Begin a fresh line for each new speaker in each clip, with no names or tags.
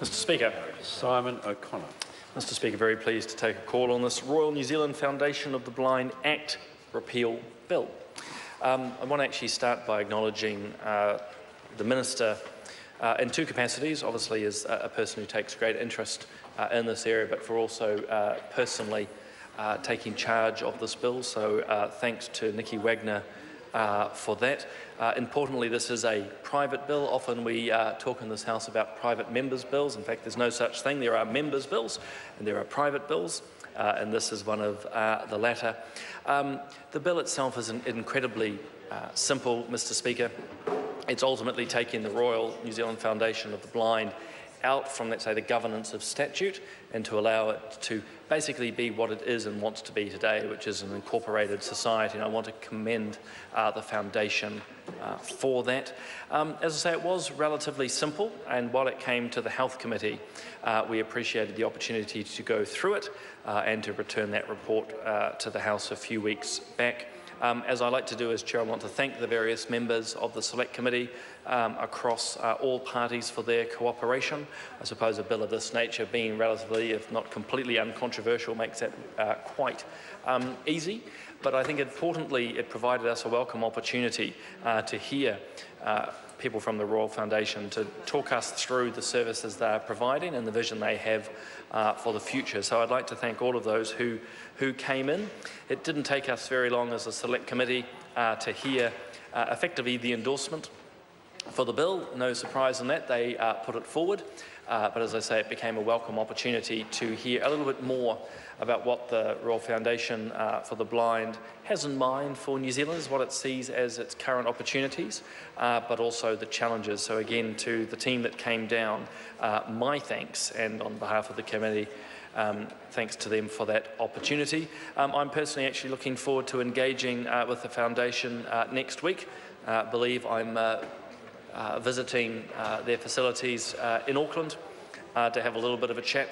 Mr Speaker.
Simon O'Connor.
Mr Speaker, very pleased to take a call on this Royal New Zealand Foundation of the Blind Act repeal bill. I want to actually start by acknowledging the Minister in two capacities, obviously as a person who takes great interest in this area, but for also personally taking charge of this bill. So thanks to Nikki Wagner for that. Importantly, this is a private bill. Often we talk in this House about private members' bills. In fact, there's no such thing. There are members' bills and there are private bills, and this is one of the latter. The bill itself is incredibly simple, Mr Speaker. It's ultimately taking the Royal New Zealand Foundation of the Blind out from, let's say, the governance of statute and to allow it to basically be what it is and wants to be today, which is an incorporated society. And I want to commend the Foundation for that. As I say, it was relatively simple, and while it came to the Health Committee, we appreciated the opportunity to go through it and to return that report to the House a few weeks back. As I like to do as Chair, I want to thank the various members of the Select Committee across all parties for their cooperation. I suppose a bill of this nature, being relatively, if not completely uncontroversial, makes that quite easy. But I think importantly, it provided us a welcome opportunity to hear people from the Royal Foundation to talk us through the services they are providing and the vision they have for the future. So I'd like to thank all of those who came in. It didn't take us very long as a Select Committee to hear effectively the endorsement for the bill. No surprise in that, they put it forward. But as I say, it became a welcome opportunity to hear a little bit more about what the Royal Foundation for the Blind has in mind for New Zealanders, what it sees as its current opportunities, but also the challenges. So again, to the team that came down, my thanks, and on behalf of the committee, thanks to them for that opportunity. I'm personally actually looking forward to engaging with the Foundation next week. I believe I'm visiting their facilities in Auckland to have a little bit of a chat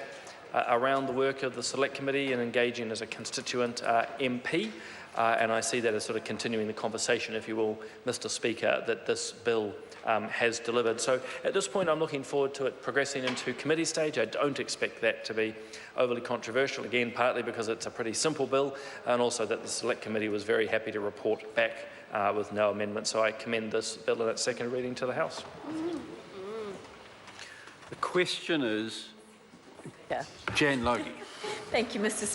around the work of the Select Committee and engaging as a constituent MP. And I see that as sort of continuing the conversation, if you will, Mr Speaker, that this bill has delivered. So at this point, I'm looking forward to it progressing into committee stage. I don't expect that to be overly controversial, again, partly because it's a pretty simple bill, and also that the Select Committee was very happy to report back with no amendments. So I commend this bill in its second reading to the House.
The question is Jan Logie.
Thank you, Mr.